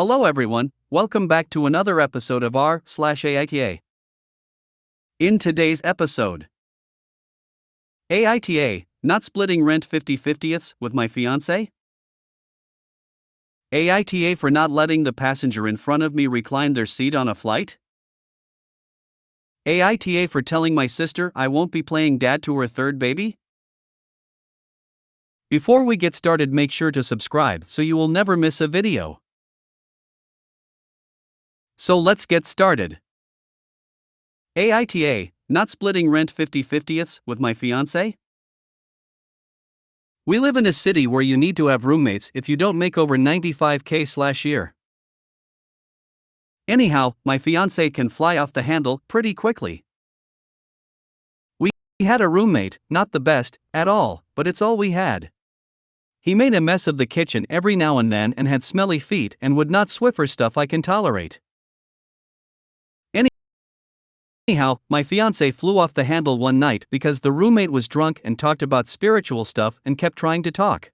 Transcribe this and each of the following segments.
Hello everyone, welcome back to another episode of r/AITA. In today's episode, AITA, not splitting rent 50/50ths with my fiance? AITA for not letting the passenger in front of me recline their seat on a flight? AITA for telling my sister I won't be playing dad to her third baby? Before we get started, make sure to subscribe so you will never miss a video. So let's get started. AITA, not splitting rent 50/50ths with my fiance? We live in a city where you need to have roommates if you don't make over 95K/year. Anyhow, my fiance can fly off the handle pretty quickly. We had a roommate, not the best at all, but it's all we had. He made a mess of the kitchen every now and then and had smelly feet and would not Swiffer stuff I can tolerate. Anyhow, my fiance flew off the handle one night because the roommate was drunk and talked about spiritual stuff and kept trying to talk.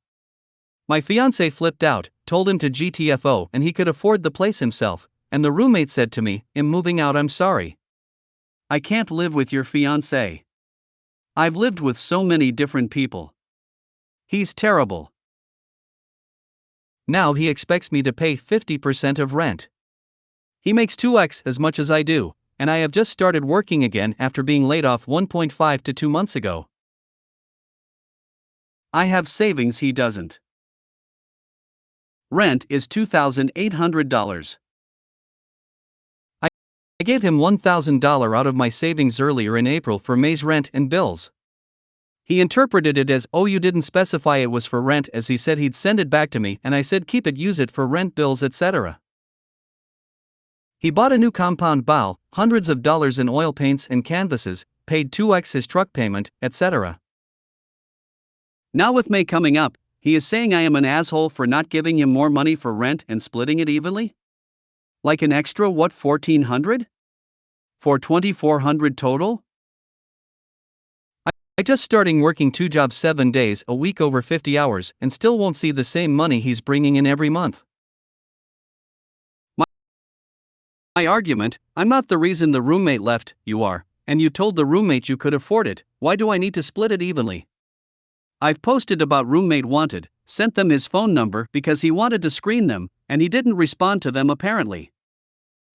My fiance flipped out, told him to GTFO and he could afford the place himself, and the roommate said to me, "I'm moving out, I'm sorry. I can't live with your fiance. I've lived with so many different people. He's terrible. Now he expects me to pay 50% of rent. He makes 2x as much as I do, and I have just started working again after being laid off 1.5 to 2 months ago. I have savings, he doesn't. Rent is $2,800. I gave him $1,000 out of my savings earlier in April for May's rent and bills. He interpreted it as, "Oh, you didn't specify it was for rent," as he said he'd send it back to me, and I said keep it, use it for rent, bills, etc. He bought a new compound bow, hundreds of dollars in oil paints and canvases, paid 2x his truck payment, etc. Now with May coming up, he is saying I am an asshole for not giving him more money for rent and splitting it evenly? Like an extra what, $1,400? For $2,400 total? I just starting working 2 jobs 7 days a week over 50 hours and still won't see the same money he's bringing in every month. My argument, I'm not the reason the roommate left, you are, and you told the roommate you could afford it, why do I need to split it evenly? I've posted about roommate wanted, sent them his phone number because he wanted to screen them, and he didn't respond to them apparently.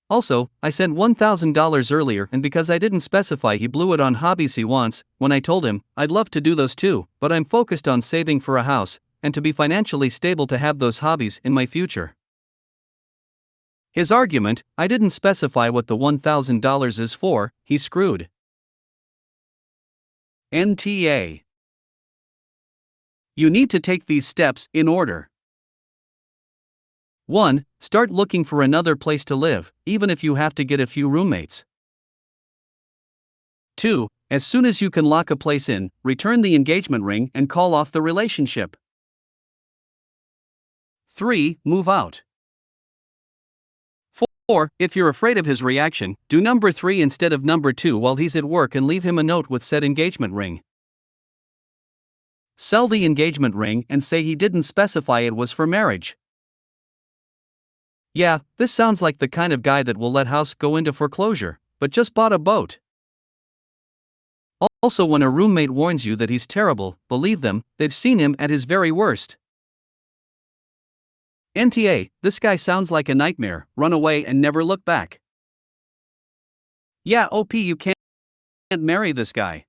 Also, I sent $1,000 earlier and because I didn't specify he blew it on hobbies he wants, when I told him, I'd love to do those too, but I'm focused on saving for a house, and to be financially stable to have those hobbies in my future. His argument, I didn't specify what the $1,000 is for, he's screwed. NTA. You need to take these steps in order. 1. Start looking for another place to live, even if you have to get a few roommates. 2. As soon as you can lock a place in, return the engagement ring and call off the relationship. 3. Move out. 4. If you're afraid of his reaction, do number 3 instead of number 2 while he's at work and leave him a note with said engagement ring. Sell the engagement ring and say he didn't specify it was for marriage. Yeah, this sounds like the kind of guy that will let house go into foreclosure, but just bought a boat. Also, when a roommate warns you that he's terrible, believe them, they've seen him at his very worst. NTA, this guy sounds like a nightmare, run away and never look back. Yeah, OP, you can't marry this guy.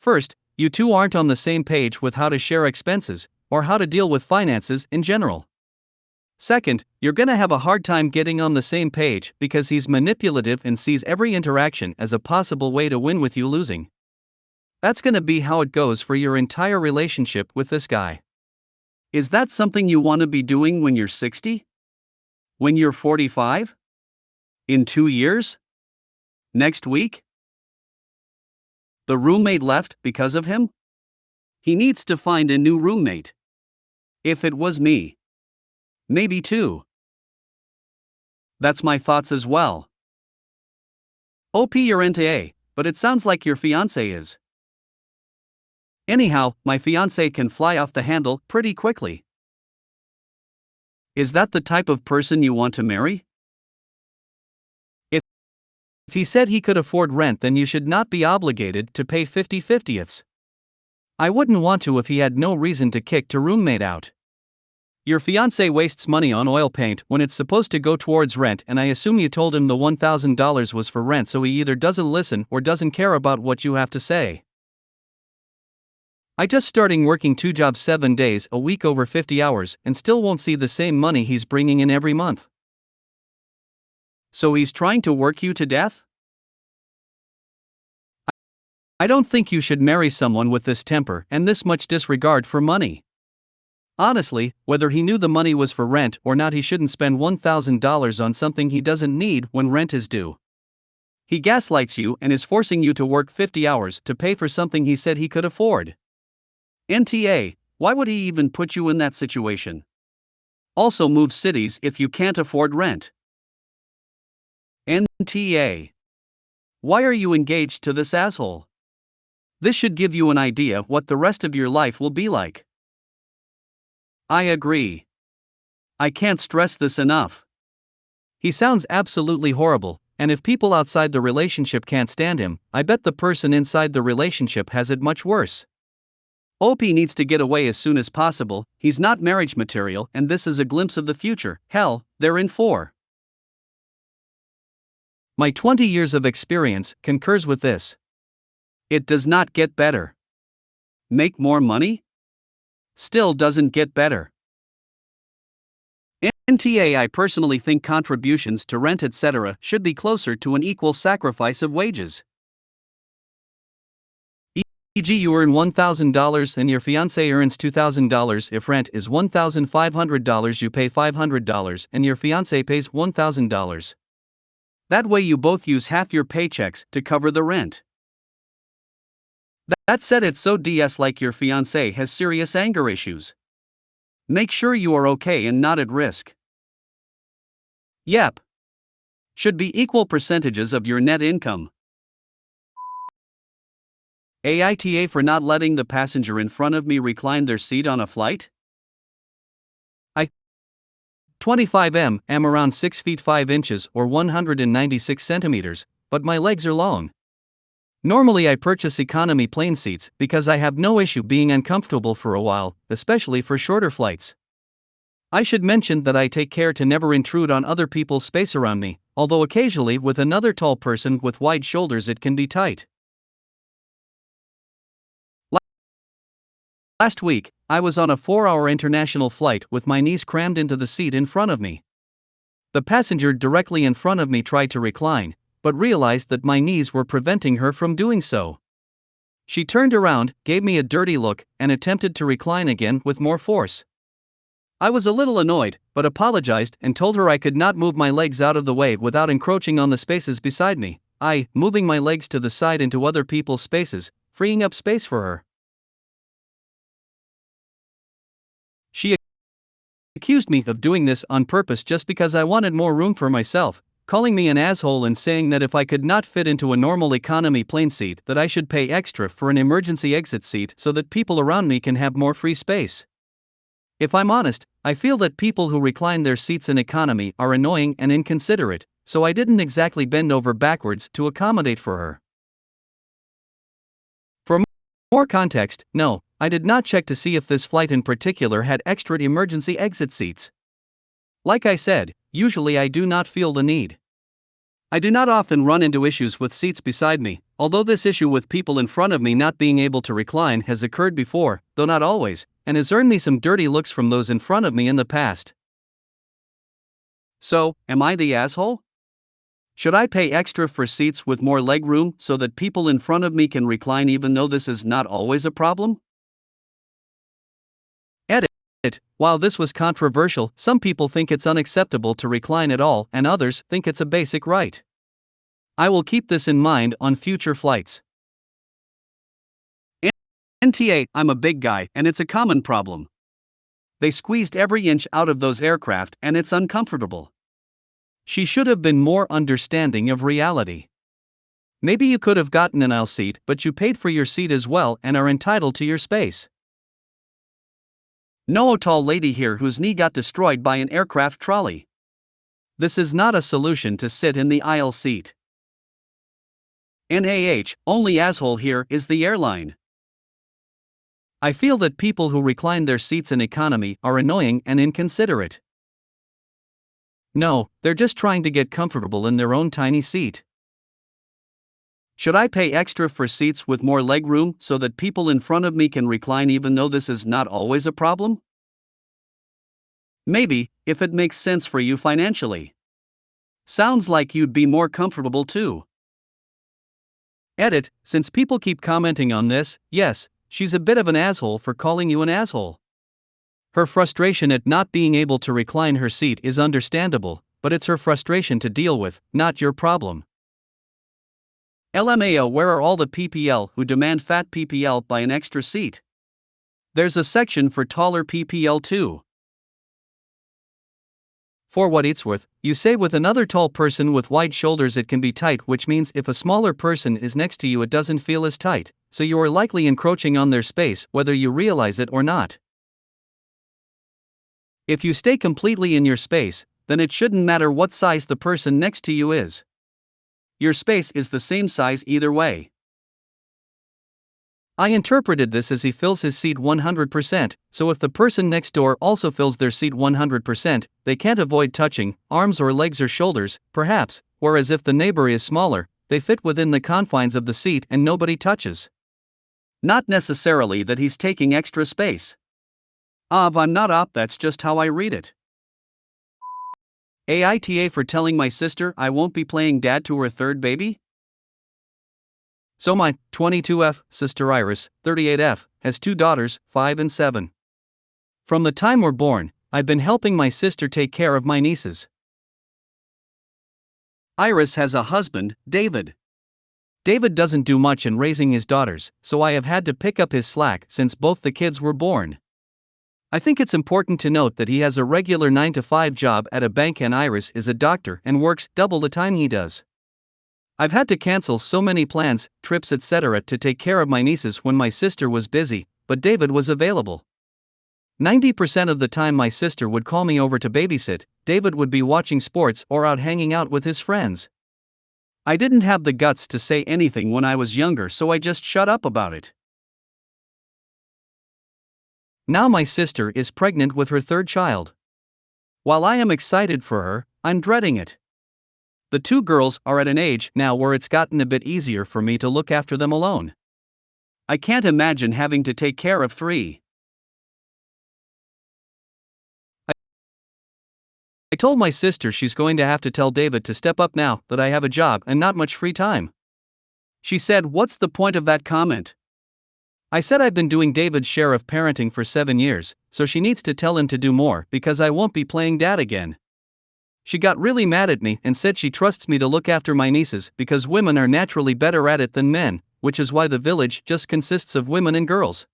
First, you two aren't on the same page with how to share expenses, or how to deal with finances in general. Second, you're gonna have a hard time getting on the same page because he's manipulative and sees every interaction as a possible way to win with you losing. That's gonna be how it goes for your entire relationship with this guy. Is that something you want to be doing when you're 60? When you're 45? In 2 years? Next week? The roommate left because of him? He needs to find a new roommate. If it was me. Maybe 2. That's my thoughts as well. OP, you're into A, but it sounds like your fiance is. Anyhow, my fiance can fly off the handle pretty quickly. Is that the type of person you want to marry? If he said he could afford rent, then you should not be obligated to pay 50/50ths. I wouldn't want to if he had no reason to kick to roommate out. Your fiance wastes money on oil paint when it's supposed to go towards rent, and I assume you told him the $1,000 was for rent, so he either doesn't listen or doesn't care about what you have to say. I just starting working 2 jobs 7 days a week over 50 hours and still won't see the same money he's bringing in every month. So he's trying to work you to death? I don't think you should marry someone with this temper and this much disregard for money. Honestly, whether he knew the money was for rent or not, he shouldn't spend $1,000 on something he doesn't need when rent is due. He gaslights you and is forcing you to work 50 hours to pay for something he said he could afford. NTA, why would he even put you in that situation? Also, move cities if you can't afford rent. NTA. Why are you engaged to this asshole? This should give you an idea what the rest of your life will be like. I agree. I can't stress this enough. He sounds absolutely horrible, and if people outside the relationship can't stand him, I bet the person inside the relationship has it much worse. OP needs to get away as soon as possible. He's not marriage material, and this is a glimpse of the future. Hell, they're in for. My 20 years of experience concurs with this. It does not get better. Make more money? Still doesn't get better. NTA, I personally think contributions to rent etc. should be closer to an equal sacrifice of wages. E.g., you earn $1,000 and your fiancé earns $2,000. If rent is $1,500, you pay $500 and your fiancé pays $1,000. That way you both use half your paychecks to cover the rent. That said, it's so DS like your fiancé has serious anger issues. Make sure you are okay and not at risk. Yep. Should be equal percentages of your net income. AITA for not letting the passenger in front of me recline their seat on a flight? I 25 am around 6 feet 5 inches or 196 centimeters, but my legs are long. Normally I purchase economy plane seats because I have no issue being uncomfortable for a while, especially for shorter flights. I should mention that I take care to never intrude on other people's space around me, although occasionally with another tall person with wide shoulders it can be tight. Last week, I was on a 4-hour international flight with my knees crammed into the seat in front of me. The passenger directly in front of me tried to recline, but realized that my knees were preventing her from doing so. She turned around, gave me a dirty look, and attempted to recline again with more force. I was a little annoyed, but apologized and told her I could not move my legs out of the way without encroaching on the spaces beside me, moving my legs to the side into other people's spaces, freeing up space for her. She accused me of doing this on purpose just because I wanted more room for myself, calling me an asshole and saying that if I could not fit into a normal economy plane seat that I should pay extra for an emergency exit seat so that people around me can have more free space. If I'm honest, I feel that people who recline their seats in economy are annoying and inconsiderate, so I didn't exactly bend over backwards to accommodate for her. For more context, no, I did not check to see if this flight in particular had extra emergency exit seats. Like I said, usually I do not feel the need. I do not often run into issues with seats beside me, although this issue with people in front of me not being able to recline has occurred before, though not always, and has earned me some dirty looks from those in front of me in the past. So, am I the asshole? Should I pay extra for seats with more legroom so that people in front of me can recline even though this is not always a problem? Edit. While this was controversial, some people think it's unacceptable to recline at all and others think it's a basic right. I will keep this in mind on future flights. NTA, I'm a big guy and it's a common problem. They squeezed every inch out of those aircraft and it's uncomfortable. She should have been more understanding of reality. Maybe you could have gotten an aisle seat, but you paid for your seat as well and are entitled to your space. No tall lady here whose knee got destroyed by an aircraft trolley. This is not a solution to sit in the aisle seat. Only asshole here is the airline. I feel that people who recline their seats in economy are annoying and inconsiderate. No, they're just trying to get comfortable in their own tiny seat. Should I pay extra for seats with more legroom so that people in front of me can recline even though this is not always a problem? Maybe, if it makes sense for you financially. Sounds like you'd be more comfortable too. Edit, since people keep commenting on this, yes, she's a bit of an asshole for calling you an asshole. Her frustration at not being able to recline her seat is understandable, but it's her frustration to deal with, not your problem. LMAO, where are all the PPL who demand fat PPL by an extra seat? There's a section for taller PPL too. For what it's worth, you say with another tall person with wide shoulders it can be tight, which means if a smaller person is next to you it doesn't feel as tight, so you are likely encroaching on their space whether you realize it or not. If you stay completely in your space, then it shouldn't matter what size the person next to you is. Your space is the same size either way. I interpreted this as he fills his seat 100%, so if the person next door also fills their seat 100%, they can't avoid touching, arms or legs or shoulders, perhaps, whereas if the neighbor is smaller, they fit within the confines of the seat and nobody touches. Not necessarily that he's taking extra space. I'm not up, that's just how I read it. AITA for telling my sister I won't be playing dad to her third baby? So my 22F sister Iris, 38F, has two daughters, 5 and 7. From the time we're born, I've been helping my sister take care of my nieces. Iris has a husband, David. David doesn't do much in raising his daughters, so I have had to pick up his slack since both the kids were born. I think it's important to note that he has a regular 9-to-5 job at a bank and Iris is a doctor and works double the time he does. I've had to cancel so many plans, trips, etc. to take care of my nieces when my sister was busy, but David was available. 90% of the time my sister would call me over to babysit, David would be watching sports or out hanging out with his friends. I didn't have the guts to say anything when I was younger, so I just shut up about it. Now my sister is pregnant with her third child. While I am excited for her, I'm dreading it. The two girls are at an age now where it's gotten a bit easier for me to look after them alone. I can't imagine having to take care of 3. I told my sister she's going to have to tell David to step up now that I have a job and not much free time. She said, "What's the point of that comment?" I said I've been doing David's share of parenting for 7 years, so she needs to tell him to do more because I won't be playing dad again. She got really mad at me and said she trusts me to look after my nieces because women are naturally better at it than men, which is why the village just consists of women and girls.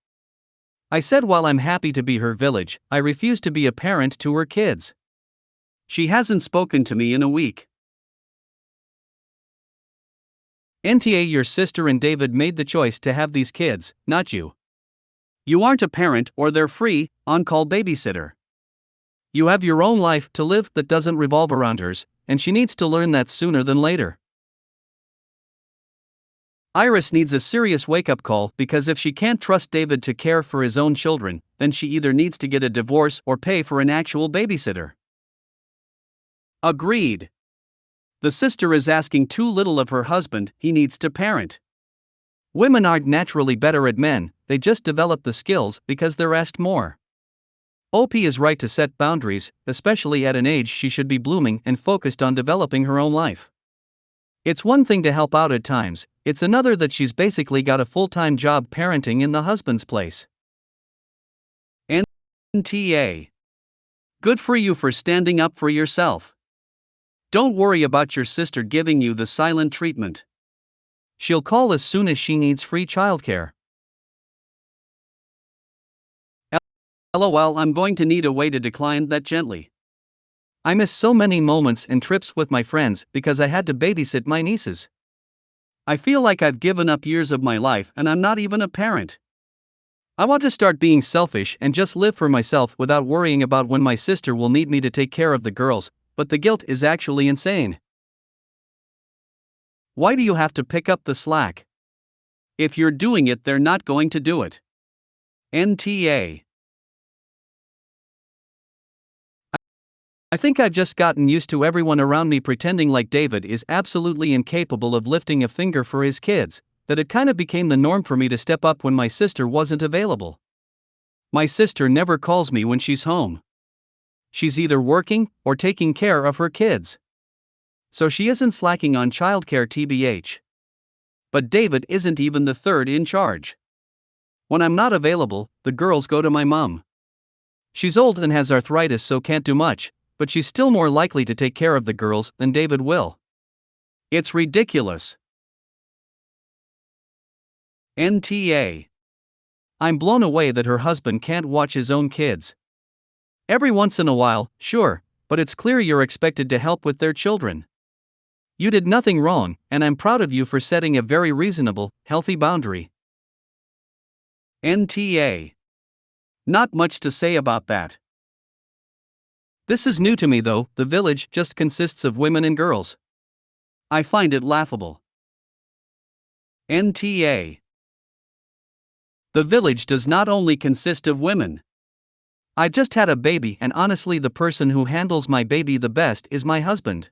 I said while I'm happy to be her village, I refuse to be a parent to her kids. She hasn't spoken to me in a week. NTA, your sister and David made the choice to have these kids, not you. You aren't a parent or their free, on-call babysitter. You have your own life to live that doesn't revolve around hers, and she needs to learn that sooner than later. Iris needs a serious wake-up call because if she can't trust David to care for his own children, then she either needs to get a divorce or pay for an actual babysitter. Agreed. The sister is asking too little of her husband, he needs to parent. Women aren't naturally better at men, they just develop the skills because they're asked more. OP is right to set boundaries, especially at an age she should be blooming and focused on developing her own life. It's one thing to help out at times, it's another that she's basically got a full-time job parenting in the husband's place. NTA. Good for you for standing up for yourself. Don't worry about your sister giving you the silent treatment. She'll call as soon as she needs free childcare. LOL, I'm going to need a way to decline that gently. I miss so many moments and trips with my friends because I had to babysit my nieces. I feel like I've given up years of my life and I'm not even a parent. I want to start being selfish and just live for myself without worrying about when my sister will need me to take care of the girls, but the guilt is actually insane. Why do you have to pick up the slack? If you're doing it, they're not going to do it. NTA. I think I've just gotten used to everyone around me pretending like David is absolutely incapable of lifting a finger for his kids, that it kind of became the norm for me to step up when my sister wasn't available. My sister never calls me when she's home. She's either working or taking care of her kids. So she isn't slacking on childcare, TBH. But David isn't even the third in charge. When I'm not available, the girls go to my mom. She's old and has arthritis, so can't do much, but she's still more likely to take care of the girls than David will. It's ridiculous. NTA. I'm blown away that her husband can't watch his own kids. Every once in a while, sure, but it's clear you're expected to help with their children. You did nothing wrong, and I'm proud of you for setting a very reasonable, healthy boundary. NTA. Not much to say about that. This is new to me though, the village just consists of women and girls. I find it laughable. NTA. The village does not only consist of women. I just had a baby, and honestly, the person who handles my baby the best is my husband.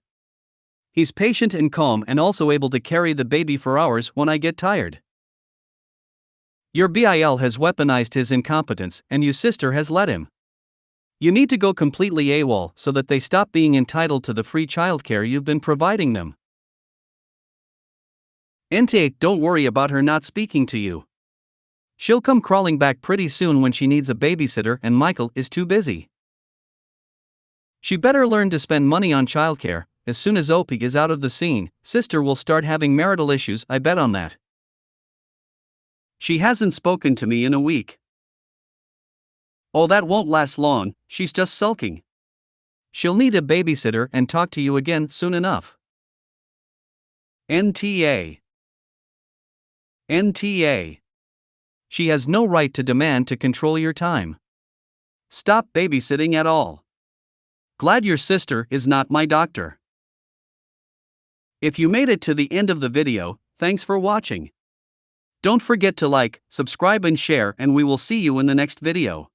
He's patient and calm and also able to carry the baby for hours when I get tired. Your BIL has weaponized his incompetence, and your sister has let him. You need to go completely AWOL so that they stop being entitled to the free childcare you've been providing them. NTA, don't worry about her not speaking to you. She'll come crawling back pretty soon when she needs a babysitter and Michael is too busy. She better learn to spend money on childcare. As soon as Opie is out of the scene, sister will start having marital issues, I bet on that. She hasn't spoken to me in a week. Oh, that won't last long, she's just sulking. She'll need a babysitter and talk to you again soon enough. NTA. NTA. She has no right to demand to control your time. Stop babysitting at all. Glad your sister is not my doctor. If you made it to the end of the video, thanks for watching. Don't forget to like, subscribe and share, and we will see you in the next video.